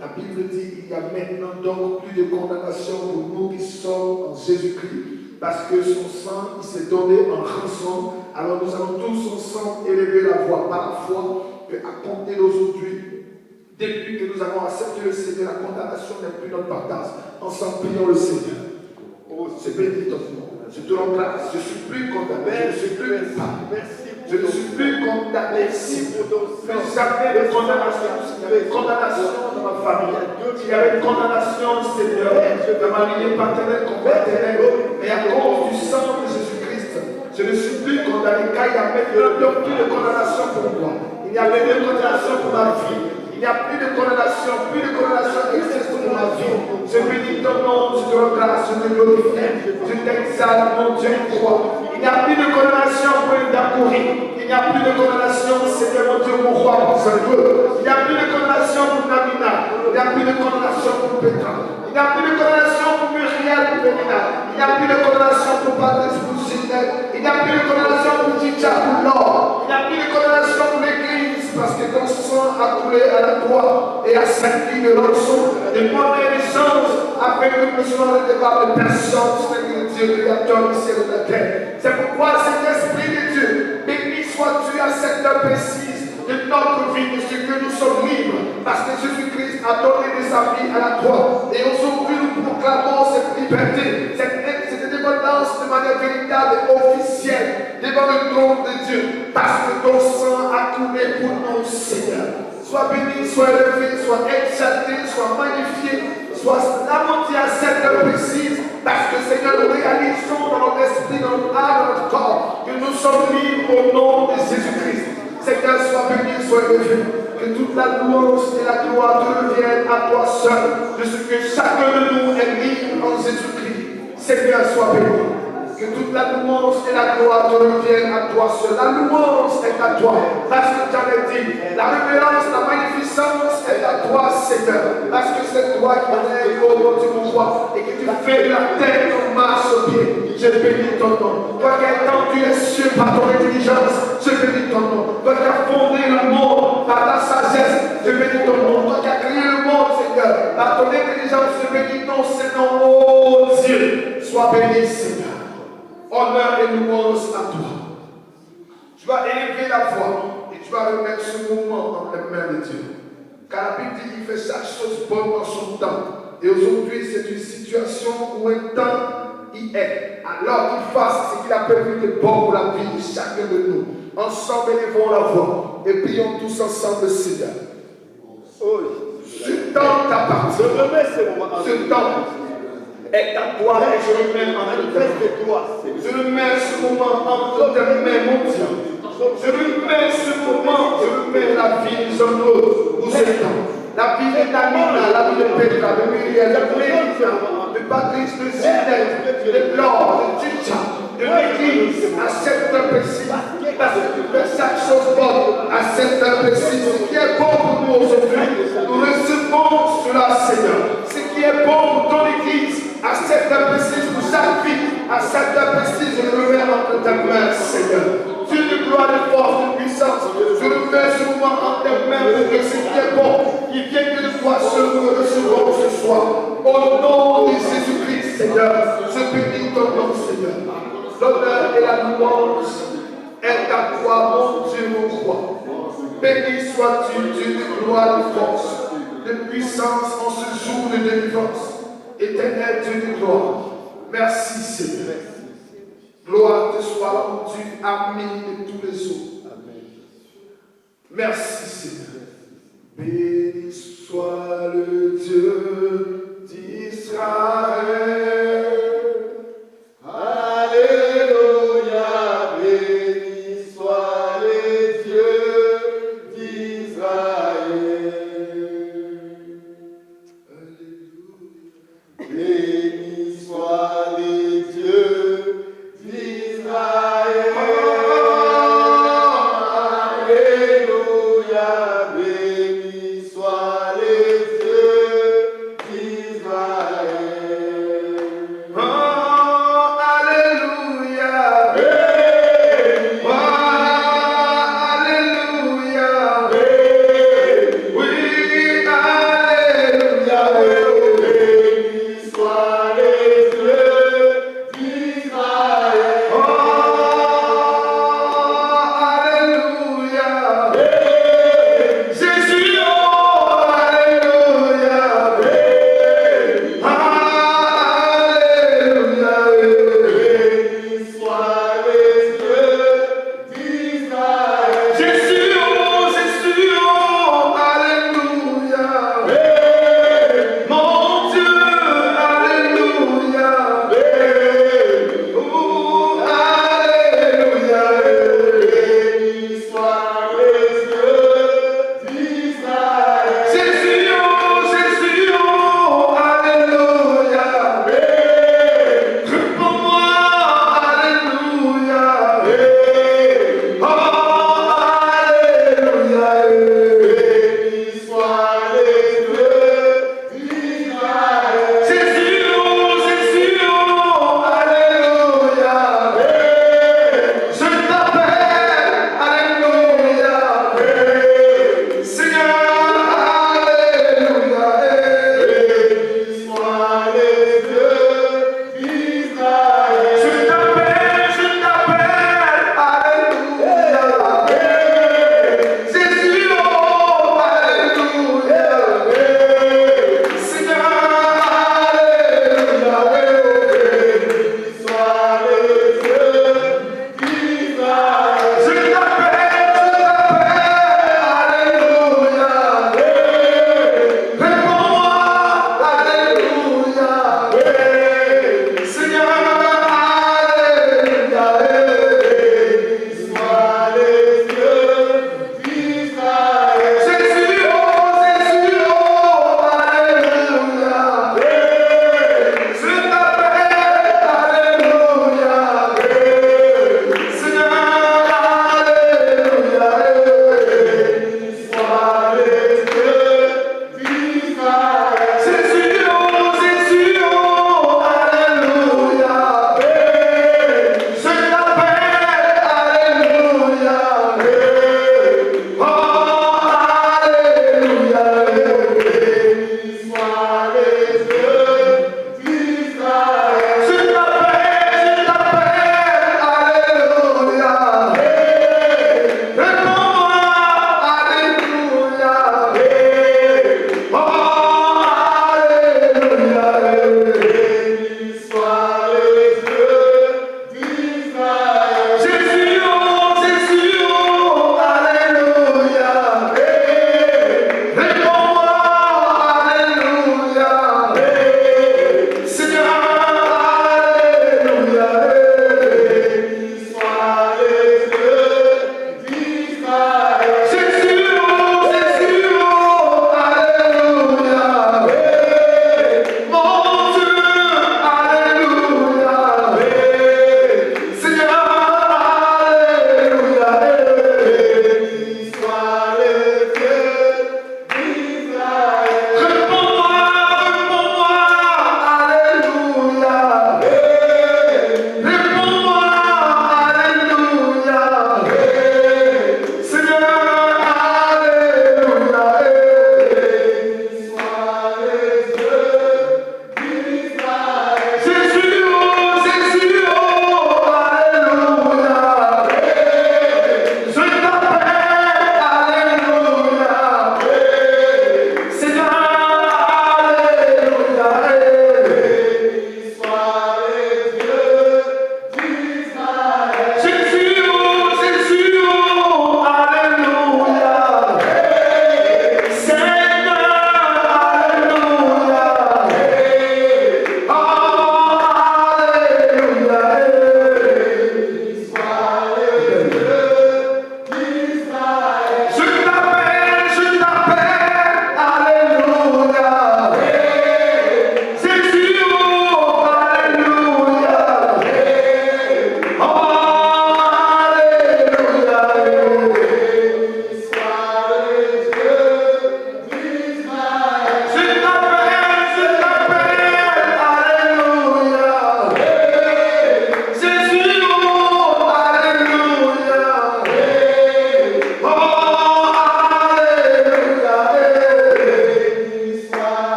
La Bible dit qu'il y a maintenant donc plus de condamnation pour nous qui sommes en Jésus-Christ, parce que son sang, il s'est donné en rançon. Alors nous allons tous ensemble élever la voix par la foi, que à compter d'aujourd'hui, depuis que nous avons accepté le Seigneur, la condamnation n'est plus notre partage. Ensemble, prions le Seigneur. Oh, c'est béni ton nom. Je te rends grâce. Je ne suis plus condamné. Je ne suis plus coupable. Je ne suis plus condamné. Si plus jamais de condamnation. Il y avait condamnation dans ma famille. Il y avait condamnation, Seigneur, dans ma lignée paternelle comme paternelle. Mais à cause du sang de Jésus-Christ, je ne suis plus condamné car il y a maintenant plus de condamnation pour moi. Il n'y a plus de condamnation pour ma vie. Il n'y a plus de condamnation existe pour ma vie. Je bénis ton nom, je te rends grâce, je te glorifie, je t'exalte, mon Dieu, crois. Il n'y a plus de condamnation pour les Dakouri. Il n'y a plus de condamnation, Seigneur, mon Dieu, mon roi, mon Saint-Dieu. Il n'y a plus de condamnation pour Namina. Il n'y a plus de condamnation pour Petra. Il n'y a plus de condamnation pour Muriel, pour Benina. Il n'y a plus de condamnation pour Patrice, pour Ginette. Il n'y a plus de condamnation pour Titcha, pour Laure. Il n'y a plus de condamnation pour l'Église, parce que ton sang a coulé à la croix et a servi de rançon, de monnaie d'échange, afin que nous puissions recevoir de personne, Seigneur Dieu, créateur du ciel et de la terre. C'est pourquoi cet Esprit de Dieu, béni sois-tu à cette heure précise de notre vie, de ce que nous sommes libres, parce que Jésus-Christ a donné de sa vie à la croix. Et aujourd'hui, nous proclamons cette liberté, cette indépendance de manière véritable et officielle devant le trône de Dieu, parce que ton sang a coulé pour nous, Seigneur. Sois béni, sois élevé, sois exalté, sois magnifié, sois lamenti à cette heure précise, parce que, Seigneur, nous réalisons dans notre esprit, dans notre âme, dans notre corps, que nous sommes libres au nom de Jésus-Christ. Seigneur, sois béni, sois élevé. Que toute la louange et la gloire te reviennent à toi seul, de ce que chacun de nous est libre en Jésus-Christ. Seigneur, sois béni. Que toute la louange et la gloire te reviennent à toi seul. La louange est à toi, parce que tu avais dit. La révérence, la magnificence est à toi, Seigneur. Parce que c'est toi qui es au nom du roi et que tu fais de la terre ton marche au pied. Je bénis ton nom. Toi qui as étendu les cieux par ton intelligence, je bénis ton nom. Toi qui as fondé le monde par ta sagesse, je bénis ton nom. Toi qui as créé le monde, Seigneur, par ton intelligence, je bénis ton Seigneur, oh Dieu. Sois béni, Seigneur. Honneur et louange à toi. Tu vas élever la voix et tu vas remettre ce mouvement dans les mains de Dieu. Car la Bible dit qu'il fait chaque chose bonne dans son temps. Et aujourd'hui, c'est une situation où un temps y est. Alors qu'il fasse ce qu'il a prévu de bon pour la vie de chacun de nous. Ensemble, élevons la voix et prions tous ensemble, Seigneur. Ce temps t'appartient. Ce temps est à toi et je le mets entre tes mains. Je le mets ce moment entre tes mains, mon Dieu. Je le mets ce moment, je le mets la vie de Jean-Claude, vous êtes la vie de Namina, la vie de Petra, de Muriel, de Mélissa, de Patrice, de Zinette, de Laure, de Titcha, de l'Église, à cette heure précise, parce que tu fais chaque chose bonne à cette heure précise. Ce qui est bon pour nous aujourd'hui, nous recevons cela, Seigneur. Ce qui est bon pour ton Église, à cette heure précise, pour chaque vie, à cette heure précise, je le mets entre tes mains, Seigneur. Dieu de gloire, de force, de puissance, je le mets ce moment entre tes mains pour que ce qui est bon, qui vient de toi seul, nous le recevons ce soir. Au nom de Jésus-Christ, Seigneur, je bénis ton nom, Seigneur. L'honneur et la louange est à toi, mon Dieu, mon roi. Béni sois-tu, Dieu de gloire, de force, de puissance en ce jour de délivrance. Éternel Dieu de gloire, merci Seigneur. Gloire te soit rendue, ami de tous les autres. Merci Seigneur. Béni soit le Dieu d'Israël. Alléluia, béni soit le Dieu d'Israël. Béni soit le Dieu d'Israël. Alléluia, béni soit le Dieu d'Israël.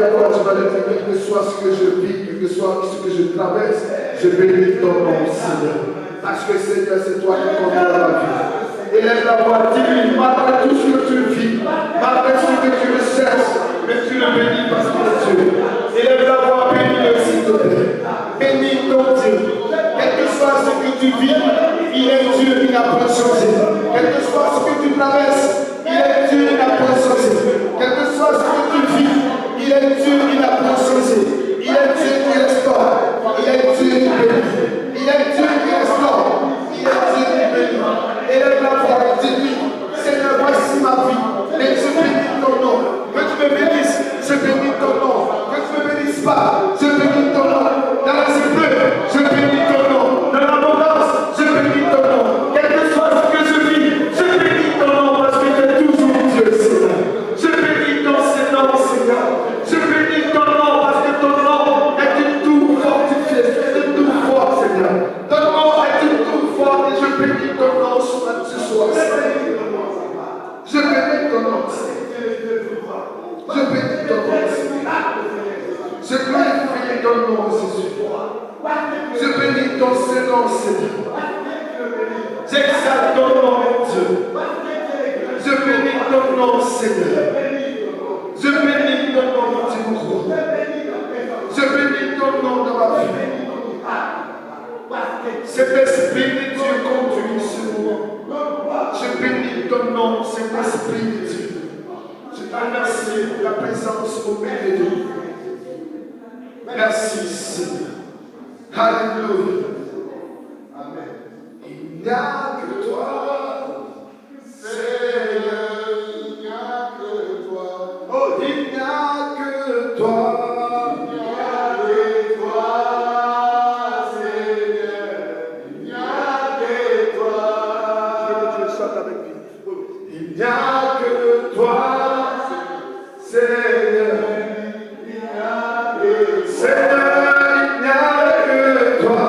la foi, tu vas le dire, quel que soit ce que je vis, quel que soit ce que je traverse, je bénis ton nom, Seigneur. Parce que Seigneur, c'est toi qui contrôles la vie. Élève la voix, dis-lui, malgré tout ce que tu vis, malgré ce que tu recherches, mais tu le bénis parce que c'est Dieu. Élève la voix, bénis-le s'il te plaît. Bénis ton Dieu. Quel que soit ce que tu vis, il est Dieu, il n'a pas changé. Quel que soit ce que tu traverses, il est Dieu, il n'a pas changé. Quel que soit ce que tu vis, il est Dieu, il n'a pas changé. Il est Dieu qui restaure. Il est Dieu qui bénit. Il est Dieu qui restaure. Il est Dieu qui bénit. Élève la voix et dis-lui, Seigneur, voici ma vie. Mais je bénis ton nom. Que tu me bénisses, je bénis ton nom. Que tu ne me bénisses pas, je bénis ton nom. Dans les épreuves, je bénis ton nom. Dans l'abondance, je bénis ton nom. Quel que soit ce que je vis, je bénis ton nom parce que tu es toujours Dieu, Seigneur. Je bénis ton Seigneur, Seigneur. Je bénis ton nom parce que ton nom est une tour fortifiée. C'est une tour forte, Seigneur. Ton nom est une tour forte et je bénis ton nom ce soir, Seigneur. Je bénis ton nom, Seigneur. Je bénis ton nom, Seigneur. Je glorifie ton nom, Jésus. Je bénis ton Seigneur, Seigneur. J'exalte ton nom, Dieu. Je bénis ton nom, Seigneur. Je bénis ton nom, Dieu. Je bénis ton nom dans ma vie. Cet esprit de Dieu conduit ce moment. Je bénis ton nom, cet esprit de Dieu. Je te remercie pour la présence au milieu de nous. Merci, Seigneur. Alléluia. Amen. Il n'y a que toi, Seigneur. Il n'y a que toi. Oh, il n'y a que toi. Il n'y a que toi, Seigneur. Il n'y a que toi. Je veux que tu chantes avec lui. Il n'y a que toi, Seigneur. Seigneur, il n'y a que toi.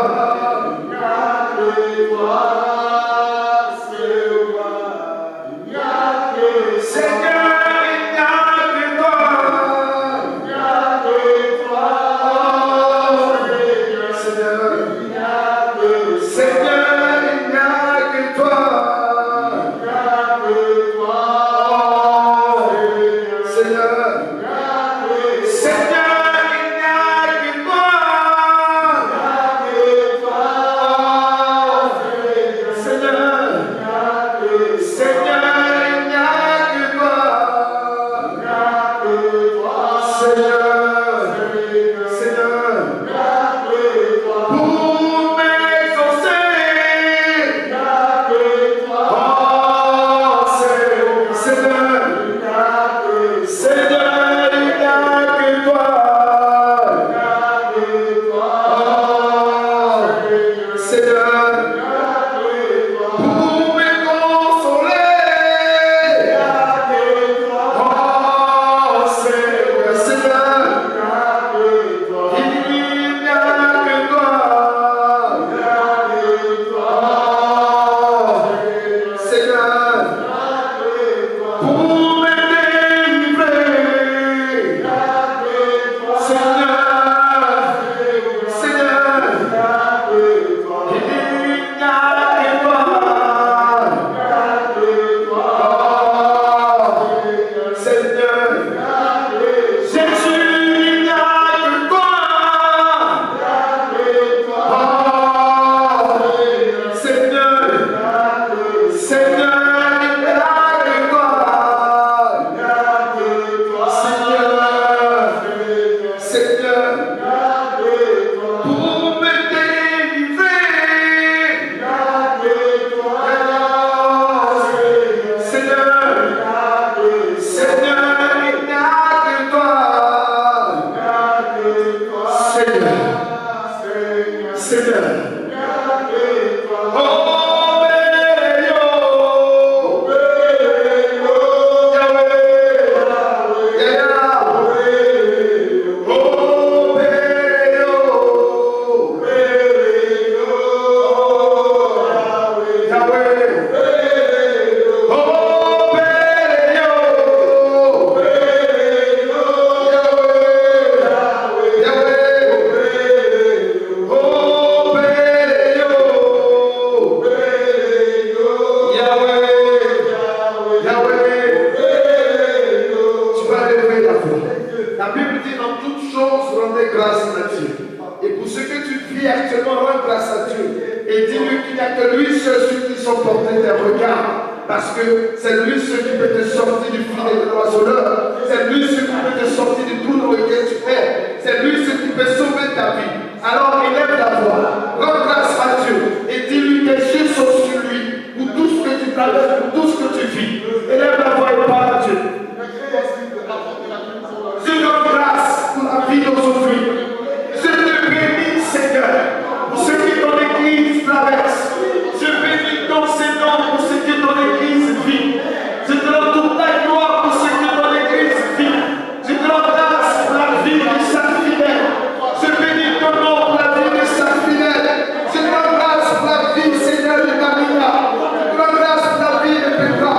grâce à Dieu. Et pour ce que tu vis actuellement, rends grâce à Dieu. Et dis-lui qu'il n'y a que lui seul sur qui sont portés tes regards. Parce que c'est lui seul qui peut te sortir du filet de l'oiseleur. C'est lui seul qui peut te sortir du trou dans lequel tu es. C'est lui seul qui peut sauver ta vie. Alors élève la voix, rends grâce à Dieu et dis-lui que les yeux sont sur lui pour tout ce que tu traverses, pour tout ce que tu vis. Élève la voix et parle à Dieu. Je rends grâce pour la vie d'aujourd'hui. Je te bénis, Seigneur, pour ce que ton Église traverse. Je bénis ton Seigneur pour ce que ton Église vit. Je te rends toute ta gloire pour ce que ton Église vit. Je te rends grâce pour la vie de chaque fidèle. Je bénis ton nom pour la vie de chaque fidèle. Je te rends grâce pour la vie, Seigneur, de Camilla. Je te rends grâce pour la vie de Petra.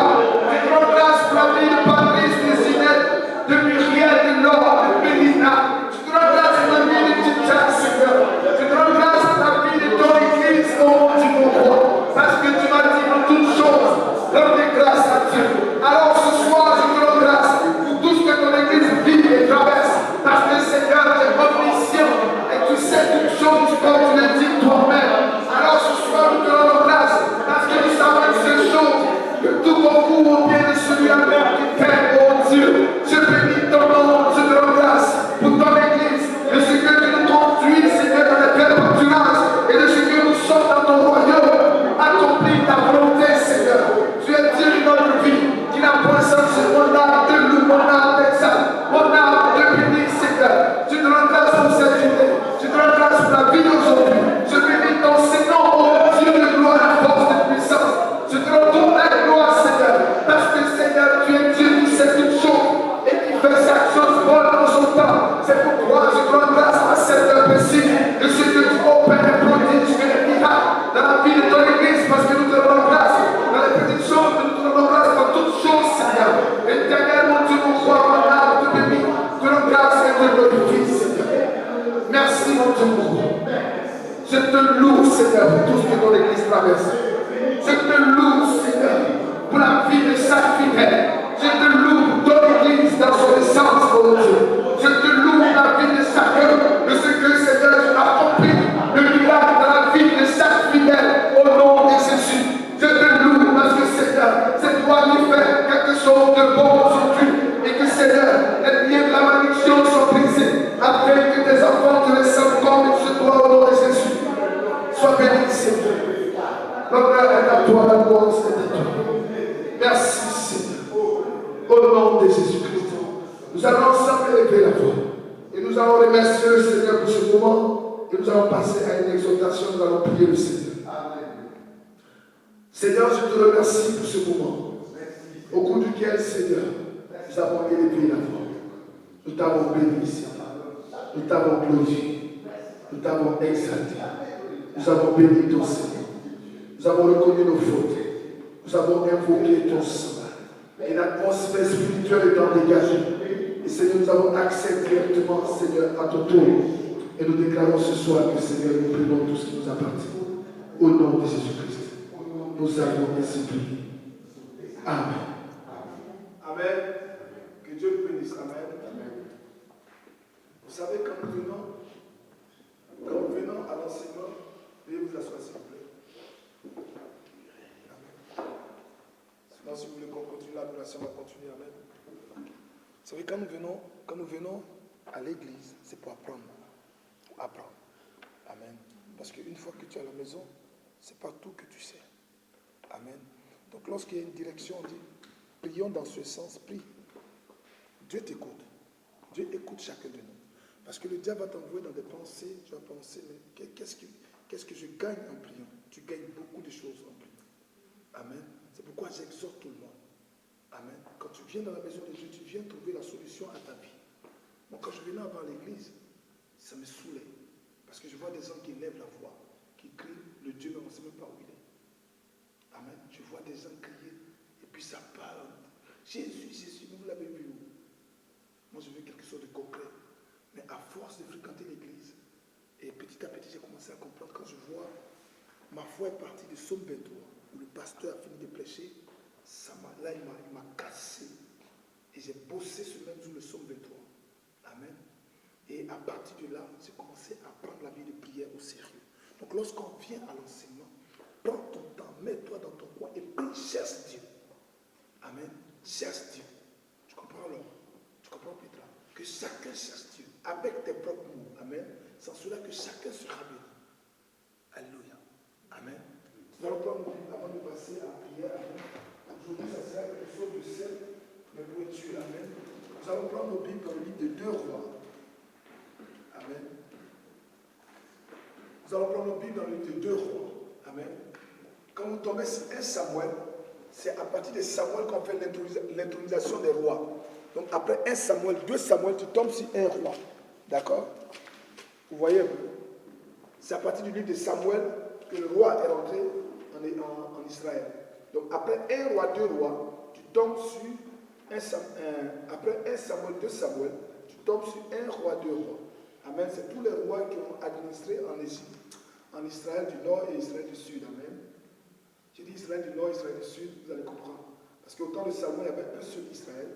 Je te rends grâce pour la vie de Patrice, de Zinette, de Muriel, de Laure, de Mélina. Je te rends grâce pour la vie de Tita, Seigneur. Je te rends grâce pour la vie de ton Église, au nom du mon roi. Parce que tu m'as dit en toutes choses, rendez grâce à Dieu. Alors ce soir, je te rends grâce pour tout ce que ton Église vit et traverse. Parce que Seigneur, tu es omniscient et tu sais toutes choses comme tu le dis toi-même. Alors ce soir, nous te rendons grâce parce que nous savons que ces choses, que tout concourt au bien de celui-là même qui t'aime, oh Dieu. Je bénis ton nom, je te rends grâce pour ton Église, de ce que tu nous conduis, Seigneur, dans les belles pâturages et de ce que nous sommes dans ton royaume. Accomplis ta volonté, Seigneur. Tu es Dieu de notre vie, qui n'a point senti mon âme de loup, mon âme d'examen, mon âme de béni, Seigneur. Je te rends grâce pour cette journée. Je te rends grâce pour la vie d'aujourd'hui. Je bénis ton Seigneur, oh Dieu de gloire, de force, de puissance. Je te rends toute la gloire, Seigneur. Parce que, Seigneur, tu es Dieu qui sait toutes choses et qui fait chaque chose bonne en son temps. C'est pourquoi je te rends grâce à cette heure précise de ce que tu opères des prodiges, que des miracles dans la vie de ton Église, parce que nous te rendons grâce dans les petites choses, nous te rendons grâce dans toutes choses, Seigneur. Éternellement, Dieu, mon roi, mon âme te bénit. Te rends grâce et te glorifie, Seigneur. Merci, mon Dieu, mon roi. Je te loue, Seigneur, pour tout ce que ton Église traverse. Je te loue, Seigneur, pour la vie de chaque fidèle. Je te loue pour ton Église dans son essence, mon Dieu. Je te loue pour la vie de chacun, de ce que, Seigneur, tu as accompli le miracle dans la vie de chaque fidèle, au nom de Jésus. Je te loue parce que, Seigneur, c'est toi qui fais quelque chose de bon aujourd'hui. Et que, Seigneur, les liens de la malédiction sont brisés, afin que tes enfants te les sentent comme il se doit, au nom de Jésus. Sois béni, Seigneur. L'honneur est à toi, la gloire est à toi. Merci, Seigneur. Au nom de Jésus-Christ. Nous allons ensemble élever la voix. Et nous allons remercier le Seigneur pour ce moment. Et nous allons passer à une exhortation. Nous allons prier le Seigneur. Amen. Seigneur, je te remercie pour ce moment. Au cours duquel, Seigneur, nous avons élevé la voix. Nous t'avons béni, Seigneur. Nous t'avons glorifié. Nous t'avons exalté. Nous avons béni ton Seigneur. Nous avons reconnu nos fautes. Nous avons invoqué ton sang. Et l'atmosphère spirituelle étant dégagée. Et Seigneur, nous avons accès directement, Seigneur, à ton tour. Et nous déclarons ce soir que, Seigneur, nous prenons tout ce qui nous appartient. Au nom de Jésus-Christ. Nous avons ainsi prié. Amen. Amen. Que Dieu nous bénisse. Amen. Amen. Vous savez, quand nous venons à l'enseignement, veuillez vous asseoir, s'il vous plaît. Sinon, si vous voulez qu'on continue l'adoration, on va continuer. Amen. Vous savez, quand nous venons à l'église, c'est pour apprendre. Apprendre. Amen. Parce qu'une fois que tu es à la maison, c'est pas tout que tu sais. Amen. Donc, lorsqu'il y a une direction, on dit, prions dans ce sens, prie. Dieu t'écoute. Dieu écoute chacun de nous. Parce que le diable va t'envoyer dans des pensées, tu vas penser, mais qu'est-ce que je gagne en priant? Tu gagnes beaucoup de choses en priant. Amen. C'est pourquoi j'exhorte tout le monde. Amen. Quand tu viens dans la maison de Dieu, tu viens trouver la solution à ta vie. Moi, quand je venais avant l'église, ça me saoulait. Parce que je vois des gens qui lèvent la voix, qui crient, le Dieu ne sait même pas où il est. Amen. Je vois des gens crier, et puis ça parle. Jésus, Jésus, vous l'avez vu où? Moi, je veux quelque chose de concret. Mais à force de fréquenter l'église, et petit à petit, j'ai commencé à comprendre quand je vois, ma foi est partie de Somme 23, où le pasteur a fini de prêcher, là, il m'a cassé. Et j'ai bossé ce même jour le Somme 23. Amen. Et à partir de là, j'ai commencé à prendre la vie de prière au sérieux. Donc lorsqu'on vient à l'enseignement, prends ton temps, mets-toi dans ton coin et prie, cherche Dieu. Amen. Cherche Dieu. Tu comprends alors? Tu comprends Petra? Que chacun cherche Dieu avec tes propres mots. Amen. Sans cela que chacun sera béni. Alléluia. Amen. Nous allons prendre avant de passer à la prière. Amen. Aujourd'hui, ça sera quelque chose de simple, mais pour être sûr. Amen. Nous allons prendre nos Bibles dans le livre de 2 Rois. Amen. Nous allons prendre nos Bibles dans le livre de 2 Rois. Amen. Quand vous tombez sur 1 Samuel, c'est à partir de Samuel qu'on fait l'intronisation des rois. Donc après 1 Samuel, 2 Samuel, tu tombes sur un roi. D'accord? Vous voyez un peu? C'est à partir du livre de Samuel que le roi est rentré en Israël. Donc après 1 roi, 2 rois, tu tombes sur après 1 Samuel, 2 Samuel, tu tombes sur 1 roi, 2 rois. Amen. C'est tous les rois qui ont administré en Égypte, en Israël du Nord et Israël du Sud. Amen. J'ai dit Israël du Nord, Israël du Sud, vous allez comprendre. Parce qu'au temps de Samuel, il y avait un seul Israël.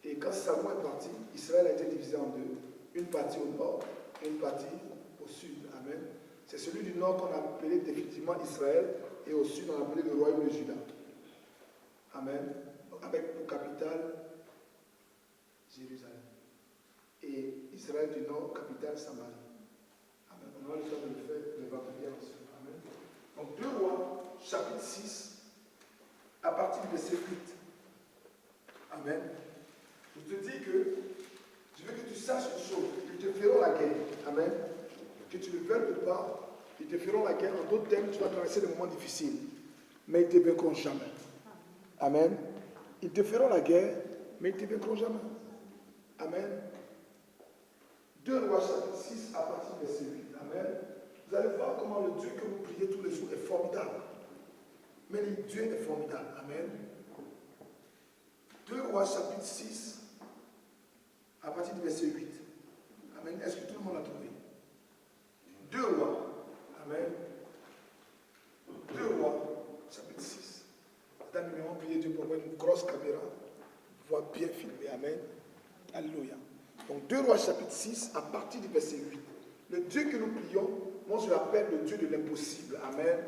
Et quand Samuel est parti, Israël a été divisé en deux. Une partie au nord et une partie au sud. Amen. C'est celui du nord qu'on a appelé définitivement Israël et au sud on a appelé le royaume de Juda. Amen. Avec pour capitale Jérusalem. Et Israël du nord, capitale Samarie. Amen. On aura le temps de le faire, le vendredi ensuite. Amen. Donc 2 Rois, chapitre 6, à partir du verset 8. Amen. Je te dis que je veux que tu saches une chose. Ils te feront la guerre. Amen. Que tu le veuilles ou pas, ils te feront la guerre. En d'autres termes, tu vas traverser des moments difficiles. Mais ils ne te vaincront jamais. Amen. Ils te feront la guerre, mais ils ne te vaincront jamais. Amen. 2 Rois chapitre 6 à partir du verset 8. Amen. Vous allez voir comment le Dieu que vous priez tous les jours est formidable. Mais le Dieu est formidable. Amen. 2 Rois chapitre 6 à partir du verset 8. Amen. Est-ce que tout le monde l'a trouvé? 2 Rois. Amen. 2 Rois chapitre 6. Dans le numéro, priez Dieu pour avoir une grosse caméra. Voir bien filmé. Amen. Alléluia. Donc 2 Rois chapitre 6 à partir du verset 8. Le Dieu que nous prions, moi je l'appelle le Dieu de l'impossible. Amen.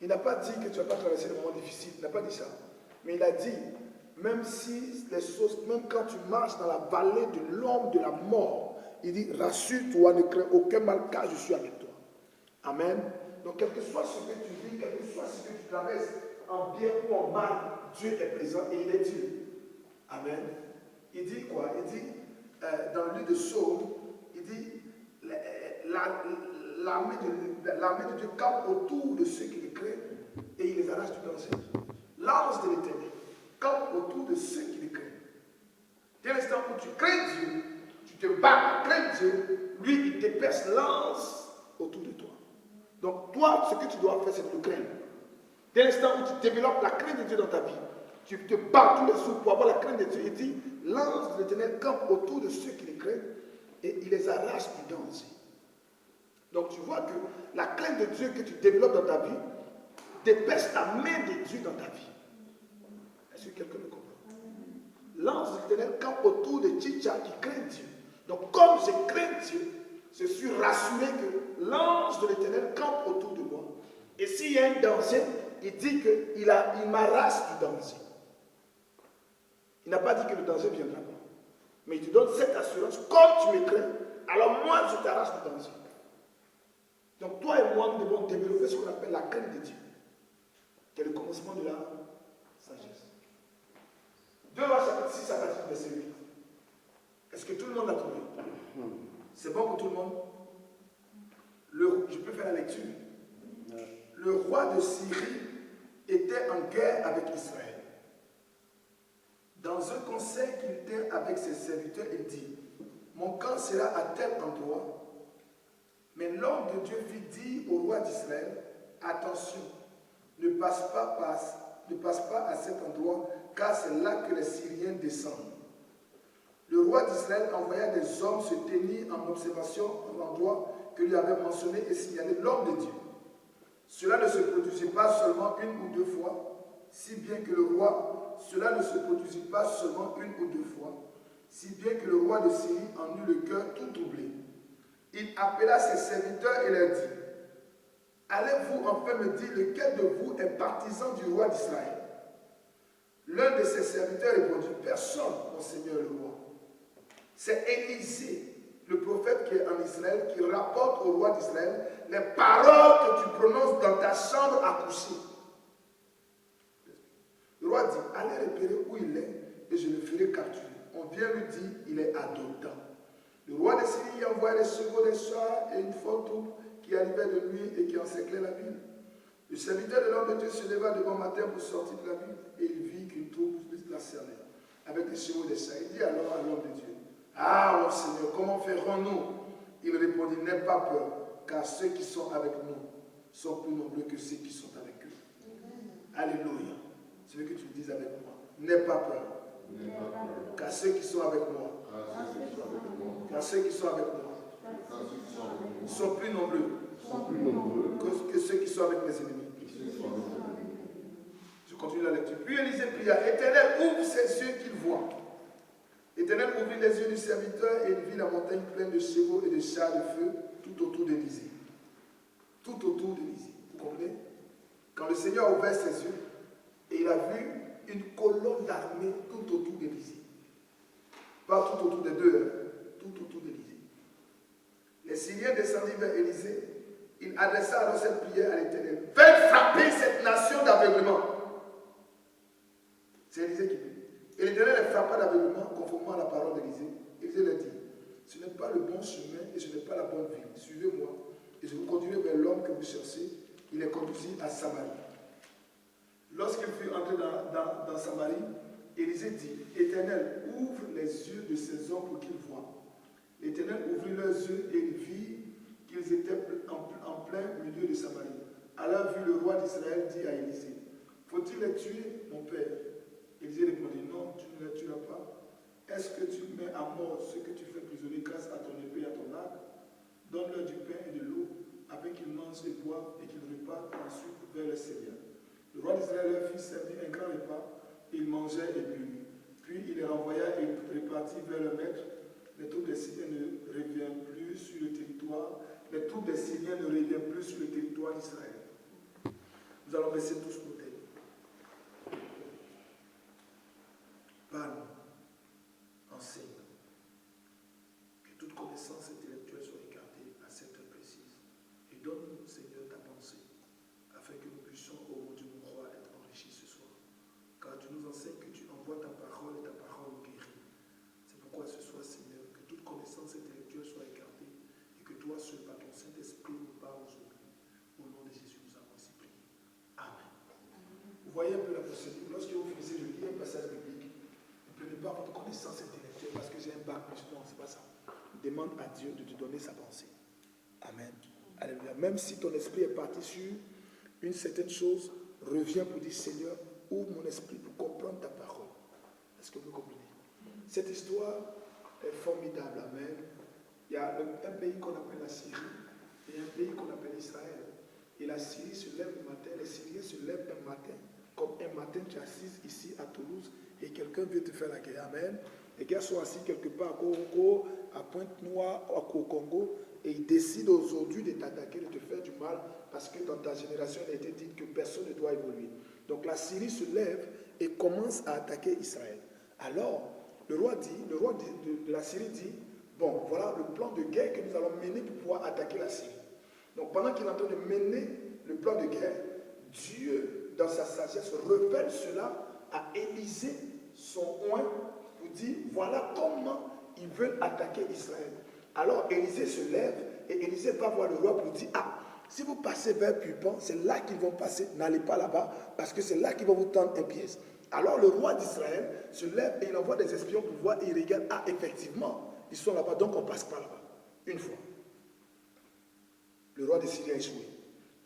Il n'a pas dit que tu ne vas pas traverser des moments difficiles. Il n'a pas dit ça. Mais il a dit, même si les choses, même quand tu marches dans la vallée de l'ombre de la mort, il dit, rassure-toi, ne crains aucun mal car je suis avec toi. Amen. Donc quel que soit ce que tu vis, quel que soit ce que tu traverses, en bien ou en mal, Dieu est présent et il est Dieu. Amen. Il dit quoi? Il dit, dans le livre de Psaume, il dit, l'armée de Dieu campe autour de ceux qui le craignent et il les arrache du danger. L'ange de l'Éternel campe autour de ceux qui le craignent. Dès l'instant où tu crains Dieu, tu te bats, crains Dieu, lui il te perce lance autour de toi. Donc toi, ce que tu dois faire, c'est de le craindre. Dès l'instant où tu développes la crainte de Dieu dans ta vie, tu te bats tous les jours pour avoir la crainte de Dieu. Il dit, l'ange de l'Éternel campe autour de ceux qui le craignent et il les arrache du danger. Donc tu vois que la crainte de Dieu que tu développes dans ta vie dépêche la main de Dieu dans ta vie. Est-ce que quelqu'un le comprend? L'ange de l'Éternel campe autour de Tchicha qui craint Dieu. Donc comme je crains Dieu, je suis rassuré que l'ange de l'Éternel campe autour de moi. Et s'il y a un danger, il dit qu'il m'arrache du danger. Il n'a pas dit que le danger viendra pas. Mais il te donne cette assurance, comme tu me crains, alors moi je t'arrache du danger. Donc toi et moi, nous devons développer ce qu'on appelle la crainte de Dieu, qui est le commencement de la sagesse. 2 Rois chapitre 6 à partir du verset 8. Est-ce que tout le monde l'a trouvé? C'est bon pour tout le monde? Je peux faire la lecture. Le roi de Syrie était en guerre avec Israël. Dans un conseil qu'il tint avec ses serviteurs, il dit, mon camp sera à tel endroit. Mais l'homme de Dieu fit dire au roi d'Israël, attention, ne passe pas à cet endroit, car c'est là que les Syriens descendent. Le roi d'Israël envoya des hommes se tenir en observation à l'endroit que lui avait mentionné et signalé l'homme de Dieu. Cela ne se produisit pas seulement 1 ou 2 fois, si bien que le roi, cela ne se produisit pas seulement 1 ou 2 fois, si bien que le roi de Syrie en eut le cœur tout troublé. Il appela ses serviteurs et leur dit, allez-vous enfin me dire lequel de vous est partisan du roi d'Israël? L'un de ses serviteurs répondit, personne, mon seigneur le roi. C'est Élisée, le prophète qui est en Israël, qui rapporte au roi d'Israël les paroles que tu prononces dans ta chambre à coucher. Le roi dit, allez repérer où il est et je le ferai capturer. On vient lui dire, il est à Dothan. Le roi de Syrie envoya des chevaux, des chars et une forte troupe qui arrivait de nuit et qui encerclait la ville. Le serviteur de l'homme de Dieu se leva de bon matin pour sortir de la ville et il vit qu'une troupe la cernait avec des chevaux et des chars. Il dit alors à l'homme de Dieu, ah mon Seigneur, comment ferons-nous? Il répondit, n'aie pas peur, car ceux qui sont avec nous sont plus nombreux que ceux qui sont avec eux. Alléluia. Je veux que tu le dises avec moi. N'aie pas peur. Car ceux qui sont avec moi, car ceux qui sont avec moi sont plus nombreux que ceux qui sont avec mes ennemis. Je continue la lecture. Puis Élisée pria, Éternel, ouvre ses yeux qu'il voit. Éternel ouvrit les yeux du serviteur et il vit la montagne pleine de chevaux et de chars de feu tout autour d'Élisée. Tout autour d'Élisée. Vous comprenez? Quand le Seigneur a ouvert ses yeux, et il a vu une colonne d'armée tout autour d'Élisée. Pas tout autour des deux, tout autour d'Élisée. Les Syriens descendirent vers Élisée. Il adressa alors cette prière à l'Éternel. Faites frapper cette nation d'aveuglement. C'est Élisée qui prie. Et l'Éternel les frappa d'aveuglement conformément à la parole d'Élisée. Élisée leur dit, ce n'est pas le bon chemin et ce n'est pas la bonne ville. Suivez-moi et je vous conduirai vers l'homme que vous cherchez. Il les conduisit à Samarie. Lorsqu'il fut entré dans Samarie, Élisée dit, Éternel, ouvre les yeux de ces hommes pour qu'ils voient. L'Éternel ouvrit leurs yeux et il vit qu'ils étaient en plein milieu de Samarie. Alors vu le roi d'Israël dit à Élisée, faut-il les tuer, mon père? Élisée répondit, non, tu ne les tueras pas. Est-ce que tu mets à mort ceux que tu fais prisonniers grâce à ton épée et à ton arc? Donne-leur du pain et de l'eau, afin qu'ils mangent et boivent et qu'ils repartent ensuite vers le Seigneur. Le roi d'Israël leur fit servir un grand repas, ils mangeaient et buvaient. Puis il les renvoya et repartit vers le maître. Les troupes des Syriens ne reviennent plus sur le territoire. Les troupes des Syriens ne reviennent plus sur le territoire d'Israël. Nous allons baisser tous nos têtes. Parle, enseigne. Que toute connaissance intellectuelle soit écartée à cette heure précise. Et donne-nous, Seigneur, ta pensée, afin que nous puissions, au nom de mon roi, être enrichis ce soir. Car tu nous enseignes que tu envoies ta parole et ta parole nous guérit. C'est pourquoi ce soir, Seigneur, que toute connaissance intellectuelle soit écartée et que toi seul, par ton Saint-Esprit, nous parles aujourd'hui. Au nom de Jésus, nous avons ainsi prié. Amen. Vous voyez un peu la procédure. Lorsque vous finissez de lire un passage biblique, ne prenez pas votre connaissance intellectuelle parce que j'ai un bac plus. Non, c'est pas ça. Demande à Dieu de te donner sa pensée. Amen. Alléluia. Même si ton esprit est parti sur une certaine chose, reviens pour dire, Seigneur, ouvre mon esprit pour comprendre ta parole. Est-ce que vous comprenez? Cette histoire est formidable. Amen. Il y a un pays qu'on appelle la Syrie et un pays qu'on appelle Israël. Et la Syrie se lève le matin, les Syriens se lèvent un matin. Comme un matin, tu es assise ici à Toulouse et quelqu'un veut te faire la guerre. Amen. Les gars sont assis quelque part à Congo, à Pointe-Noire, au Congo, et ils décident aujourd'hui de t'attaquer, de te faire du mal, parce que dans ta génération, il a été dit que personne ne doit évoluer. Donc la Syrie se lève et commence à attaquer Israël. Alors, le roi de la Syrie dit, bon, voilà le plan de guerre que nous allons mener pour pouvoir attaquer la Syrie. Donc pendant qu'il est en train de mener le plan de guerre, Dieu, dans sa sagesse, révèle cela à Élisée, son oint, pour dire, voilà comment ils veulent attaquer Israël. Alors Élisée se lève et Élisée va voir le roi pour dire, ah, si vous passez vers Pupan, c'est là qu'ils vont passer, n'allez pas là-bas, parce que c'est là qu'ils vont vous tendre un piège. Alors le roi d'Israël se lève et il envoie des espions pour voir et il regarde, ah, effectivement, ils sont là-bas, donc on ne passe pas là-bas. Une fois. Le roi de Syrie a échoué.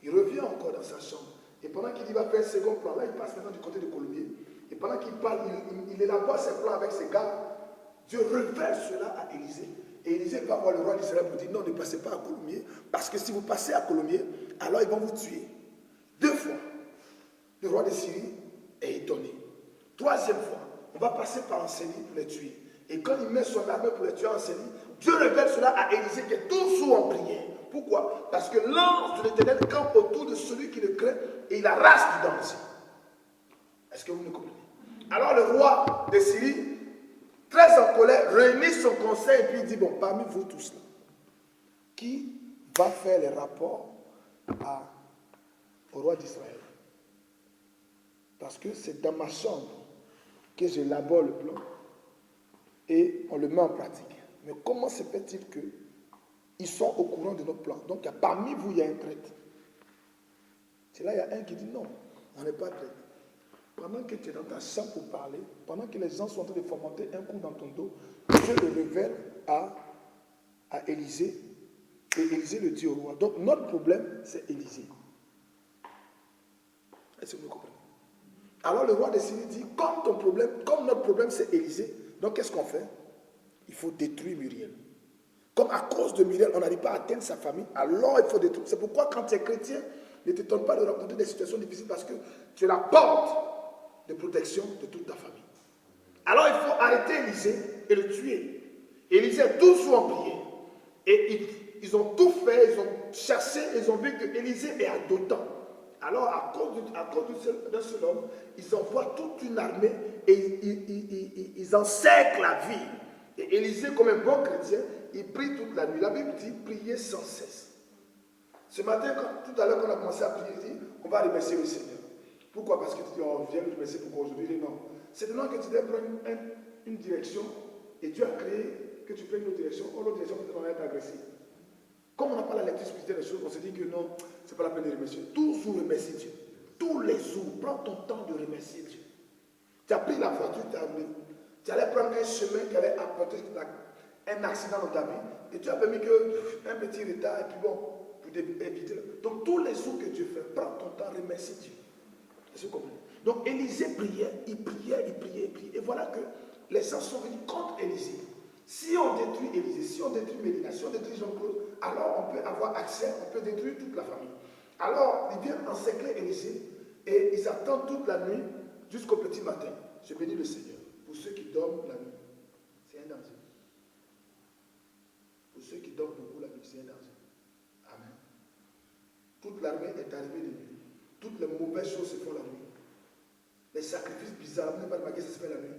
Il revient encore dans sa chambre. Et pendant qu'il va faire un second plan, là il passe maintenant du côté de Colombier. Et pendant qu'il parle, il élabore ses plans avec ses gars. Dieu révèle cela à Élisée. Et Élisée va voir le roi d'Israël pour dire, non, ne passez pas à Colombier, parce que si vous passez à Colombier, alors ils vont vous tuer. 2 fois, roi de Syrie est étonné. Troisième fois, on va passer par un Syrie pour les tuer. Et quand il met son armée pour les tuer en série, Dieu révèle cela à Élisée qui est toujours en prière. Pourquoi? Parce que l'ange de l'Éternel campe autour de celui qui le craint et il arrache du danger. Est-ce que vous me comprenez? Alors le roi de Syrie, très en colère, réunit son conseil et puis il dit, bon, parmi vous tous là, qui va faire les rapports au roi d'Israël? Parce que c'est dans ma chambre que j'élabore le plan et on le met en pratique. Mais comment se fait-il qu'ils sont au courant de notre plan? Donc parmi vous, il y a un traître. C'est là, il y a un qui dit non, on n'est pas traître. Pendant que tu es dans ta chambre pour parler, pendant que les gens sont en train de fomenter un coup dans ton dos, Dieu le révèle à Élisée. Et Élisée le dit au roi. Donc notre problème, c'est Élisée. Est-ce que vous comprenez? Alors le roi de Syrie dit, comme notre problème c'est Élisée, donc qu'est-ce qu'on fait? Il faut détruire Muriel. Comme à cause de Muriel, on n'arrive pas à atteindre sa famille, alors il faut détruire. C'est pourquoi quand tu es chrétien, ne t'étonne pas de rencontrer des situations difficiles parce que tu es la porte de protection de toute ta famille. Alors il faut arrêter Élisée et le tuer. Élisée est toujours en prière. Et ils ont tout fait, ils ont chassé, ils ont vu que Élisée est à Dothan. Alors à cause d'un seul homme, ils envoient toute une armée et ils encerclent la ville. Et Élisée, comme un bon chrétien, il prie toute la nuit. La Bible dit prier sans cesse. Ce matin, tout à l'heure, quand on a commencé à prier, il dit on va remercier le Seigneur. Pourquoi? Parce que tu dis on vient le remercier pour aujourd'hui. Non. C'est maintenant que tu dois prendre une direction et Dieu a créé que tu prennes une autre direction. Or, l'autre direction, peut-être on va être agressif. Comme on n'a pas la lecture spirituelle des choses, on se dit que non, ce n'est pas la peine de remercier. Toujours remercier Dieu. Tous les jours, prends ton temps de remercier Dieu. Tu as pris la voiture, tu allais prendre un chemin qui allait apporter un accident dans ta vie, et tu as permis un petit retard, et puis bon, pour éviter. Donc tous les jours que Dieu fait, prends ton temps, remercie Dieu. Est-ce que vous comprenez? Donc Élisée priait, il priait, et voilà que les gens sont venus contre Élisée. Si on détruit Élisée, si on détruit Mélina, si on détruit Jean-Claude, alors on peut avoir accès, on peut détruire toute la famille. Alors ils viennent encercler Élisée et ils attendent toute la nuit jusqu'au petit matin. Je bénis le Seigneur. Pour ceux qui dorment la nuit, c'est un danger. Pour ceux qui dorment beaucoup la nuit, c'est un danger. Amen. Toute l'armée est arrivée de nuit. Toutes les mauvaises choses se font la nuit. Les sacrifices bizarres, vous n'avez pas remarqué, ça se fait la nuit.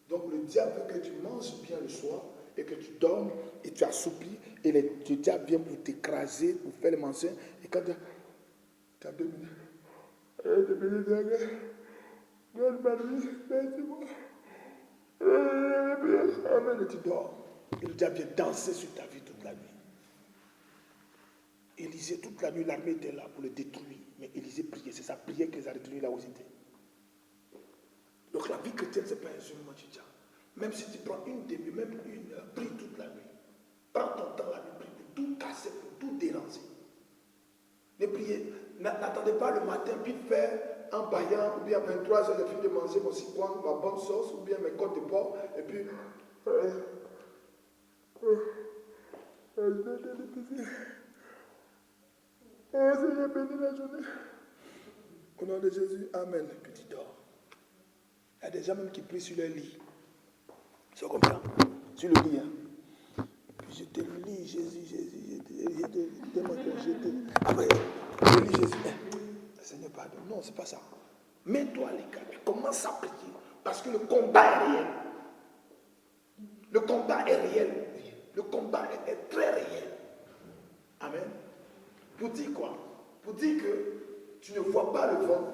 Donc le diable veut que tu manges bien le soir et que tu dormes et tu assoupis et le diable vient pour t'écraser, pour faire le mensonge. Et quand tu as 2 minutes, donne ma nuit, merci-moi. Amen, et tu dors. Et le diable vient danser sur ta vie toute la nuit. Élisée, toute la nuit, l'armée était là pour le détruire. Mais Élisée priait, c'est sa prière qui les a détruits là où ils étaient. Donc la vie chrétienne, ce n'est pas un jeu quotidien. Même si tu prends une demi, même une heure, prie toute la nuit. Prends ton temps la nuit, prie pour tout casser, pour tout déranger. Ne priez, n'attendez pas le matin, puis faire un baillant, ou bien à 23h, j'ai fini de manger mon citron, ma bonne sauce, ou bien mes côtes de porc, et puis... Seigneur, bénis la journée. Au nom de Jésus, Amen. Puis tu dors. Il y a des gens même qui prient sur leur lit. C'est comme ça. Sur le lit. Hein. Puis je te lis, Jésus. Après, je lis Jésus. Seigneur, pardon. Non, c'est pas ça. Mets-toi à l'écart. Puis commence à prier. Parce que le combat est réel. Le combat est réel. Le combat est très réel. Amen. Pour dire quoi? Pour dire que tu ne vois pas le vent,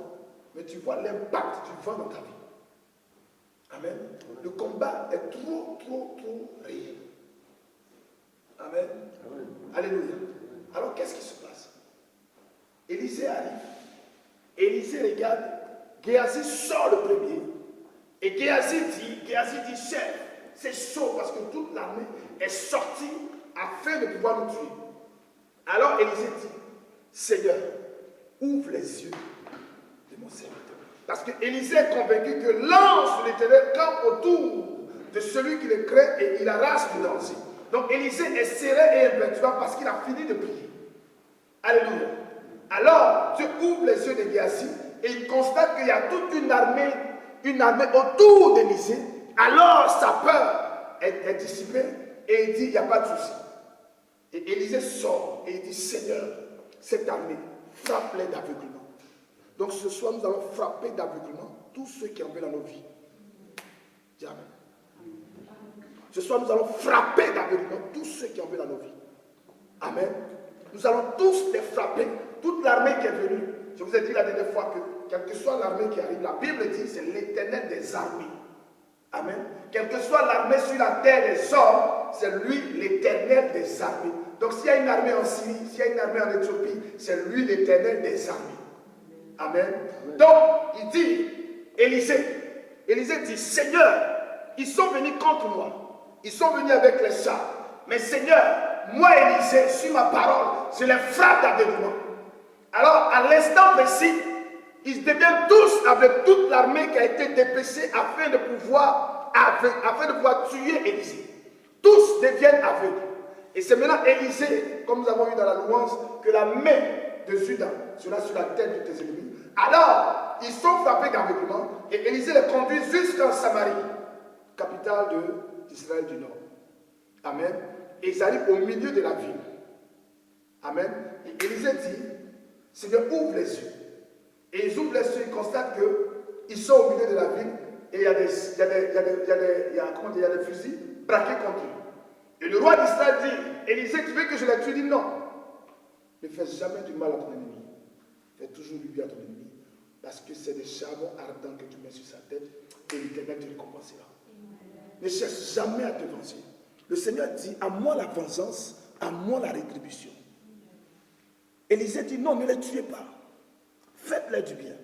mais tu vois l'impact du vent dans ta vie. Amen. Le combat est trop réel. Amen. Amen. Alléluia. Alors qu'est-ce qui se passe? Élisée arrive. Élisée regarde. Géasi sort le premier. Et Géasi dit, chef, c'est chaud parce que toute l'armée est sortie afin de pouvoir nous tuer. Alors Élisée dit, Seigneur, ouvre les yeux de mon serviteur. Parce que Élisée est convaincu que l'ange de l'Éternel campe autour de celui qui le craint et il arrache du danger. Donc Élisée est serré et imperturbable parce qu'il a fini de prier. Alléluia. Alors Dieu ouvre les yeux de Géasi et il constate qu'il y a toute une armée autour d'Élisée. Alors sa peur est dissipé et il dit, il n'y a pas de souci. Et Élisée sort et il dit, Seigneur, cette armée, frappe-les d'aveuglement. Donc ce soir, nous allons frapper d'aveuglement tous ceux qui en veulent dans nos vies. Dis amen. Ce soir, nous allons frapper d'aveuglement tous ceux qui en veulent dans nos vies. Amen. Nous allons tous les frapper, toute l'armée qui est venue. Je vous ai dit la dernière fois que, quelle que soit l'armée qui arrive, la Bible dit c'est l'Éternel des armées. Amen. Quelle que soit l'armée sur la terre des hommes, c'est lui l'Éternel des armées. Donc s'il y a une armée en Syrie, s'il y a une armée en Éthiopie, c'est lui l'Éternel des armées. Amen. Donc, il dit, Élisée dit, Seigneur, ils sont venus contre moi. Ils sont venus avec les chars. Mais Seigneur, moi Élisée, sur ma parole, je les frappe d'aveuglement. Alors, à l'instant précis, ils deviennent tous avec toute l'armée qui a été dépêchée afin de pouvoir tuer Élisée. Tous deviennent aveugles. Et c'est maintenant Élisée, comme nous avons vu dans la louange, que la main de Judas sera sur la tête de tes ennemis. Alors, ils sont frappés d'aveuglement et Élisée les conduit jusqu'en Samarie, capitale d'Israël du Nord. Amen. Et ils arrivent au milieu de la ville. Amen. Et Élisée dit, Seigneur, ouvre les yeux. Et ils ouvrent les yeux, ils constatent qu'ils sont au milieu de la ville et il y a des fusils braqués contre eux. Et le roi d'Israël dit, Élisée, tu veux que je les tue? Il dit non. Ne fais jamais du mal à ton ennemi. Fais toujours du bien à ton ennemi. Parce que c'est des charbons ardents que tu mets sur sa tête et l'Éternel te récompensera. Ne cherche jamais à te venger. Le Seigneur dit, à moi la vengeance, à moi la rétribution. Élisée dit, non, ne les tuez pas. Faites-les du bien.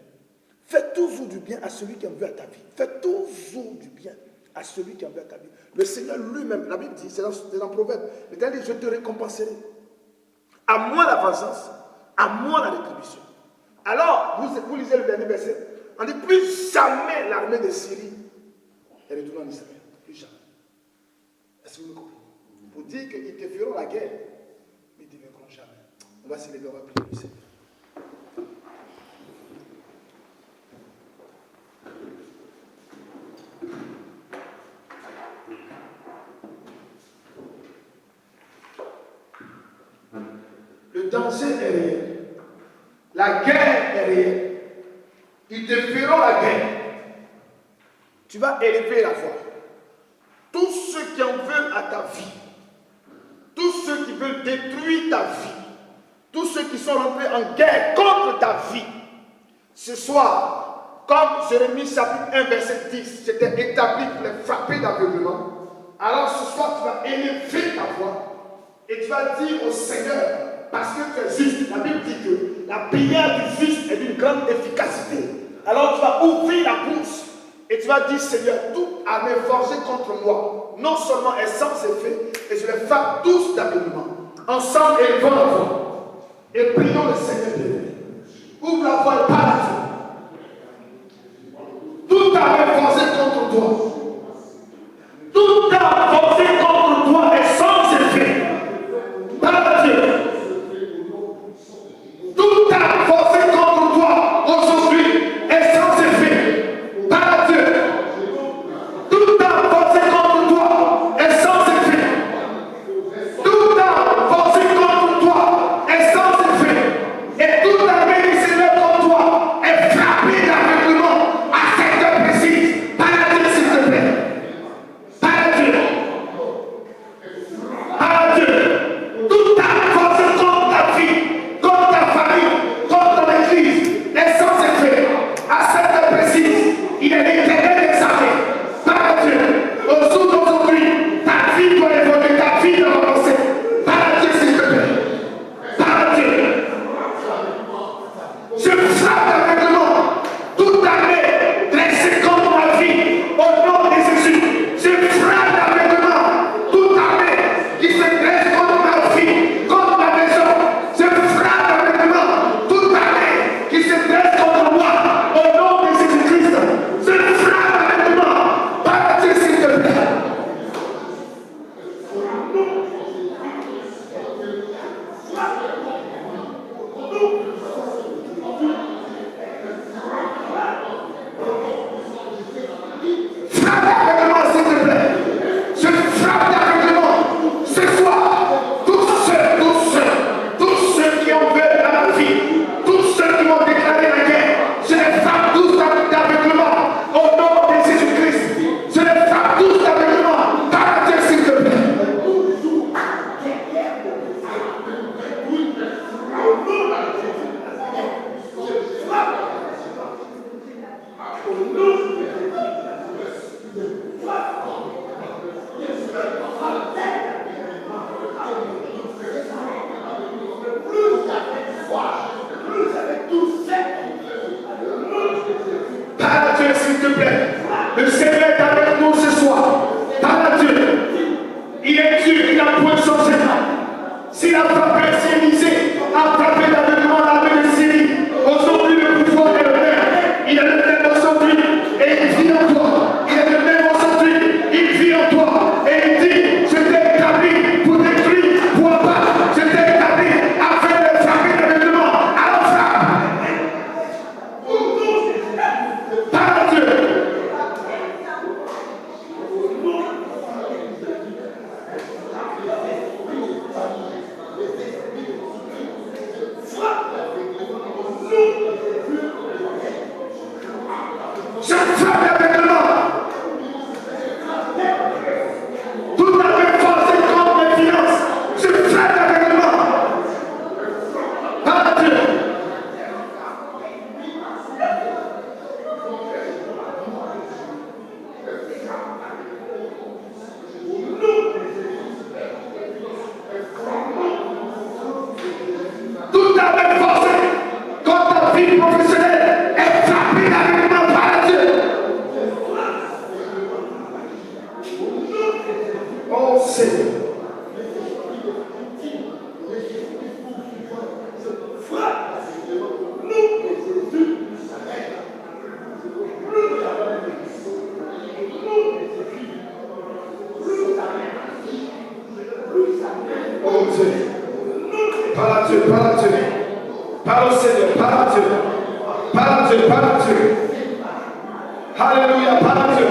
Faites toujours du bien à celui qui en veut à ta vie. Faites toujours du bien à celui qui en veut à ta vie. Le Seigneur lui-même, la Bible dit, c'est dans Proverbe, l'Éternel dit, je te récompenserai. À moi la vengeance, à moi la rétribution. Alors, vous lisez le dernier verset, on dit, plus jamais l'armée de Syrie est retournée en Israël. Plus jamais. Est-ce que vous me comprenez? Pour dire qu'ils te feront la guerre, mais ils ne te vaincront jamais. On va se lever, on va prier le Seigneur. Le danger est réel. La guerre est réelle. Ils te feront la guerre. Tu vas élever la voix. Tous ceux qui en veulent à ta vie, tous ceux qui veulent détruire ta vie, tous ceux qui sont rentrés en guerre contre ta vie, ce soir, comme Jérémie chapitre 1 verset 10, c'était établi pour les frapper d'aveuglement, alors ce soir tu vas élever ta voix et tu vas dire au Seigneur, parce que tu es juste, la Bible dit que la prière du juste est d'une grande efficacité. Alors tu vas ouvrir la bouche et tu vas dire, Seigneur, toute armée forgée contre moi, non seulement est sans effet, et je les frappe tous d'aveuglement. Ensemble, élevons la voix et prions le Seigneur de Dieu. Ouvre la voix et parle à Dieu. Toute armée forgée contre toi, toute arme forgée contre toi est sans effet. Parle à Dieu. Toute arme forcée contre toi aujourd'hui est sans effet. Par Dieu. Toute arme forcée contre toi est sans effet. Toute arme forcée contre toi est sans effet. Et toute armée qui se lève contre toi est frappée d'aveuglement à cette heure précise. Par Dieu, s'il te plaît. Par Dieu. Par Dieu. Toute arme forcée contre ta vie, contre ta famille, contre ton église, est sans effet. À cette heure précise, il est l'Éternel des armées. Par Dieu, au jour d'aujourd'hui, ta vie doit évoluer, ta vie doit avancer. Par Dieu, s'il te plaît. Par Dieu. Je frappe l'aveuglement. Toute armée dressée contre ma vie, au nom de Jésus. Je frappe l'aveuglement. Toute armée qui se dresse contre ma vie, contre ma maison. Je frappe l'aveuglement. Toute armée qui se dresse contre moi, au nom de Jésus-Christ. Je frappe l'aveuglement. Par Dieu, s'il te plaît. Frappe l'aveuglement, s'il te plaît. Je Seigneur est avec nous ce soir. Par Dieu. Il est Dieu, il a point son Seigneur. S'il a frappé Élisée, a frappé l'aveuglement l'armée de Syrie. Aujourd'hui, le pouvoir est le même. Il est le même aujourd'hui et il vit en toi. Il est le même aujourd'hui, il vit en toi. Et il dit, je t'ai établi pour détruire, pour abattre. Je t'ai établi afin de frapper l'aveuglement. Alors frappe. Par Dieu. Je frappe l'aveuglement. Toute la même force et contre mes finances. Je frappe l'aveuglement. Par Dieu. Toute la même force contre ta vie professionnelle est frappée l'aveuglement par Dieu. Oh Seigneur. Oh Dieu. Parle à Dieu, parle à Dieu. Parle au Seigneur, parle à Dieu. Parle à Dieu, parle à Dieu. Alléluia, parle à Dieu.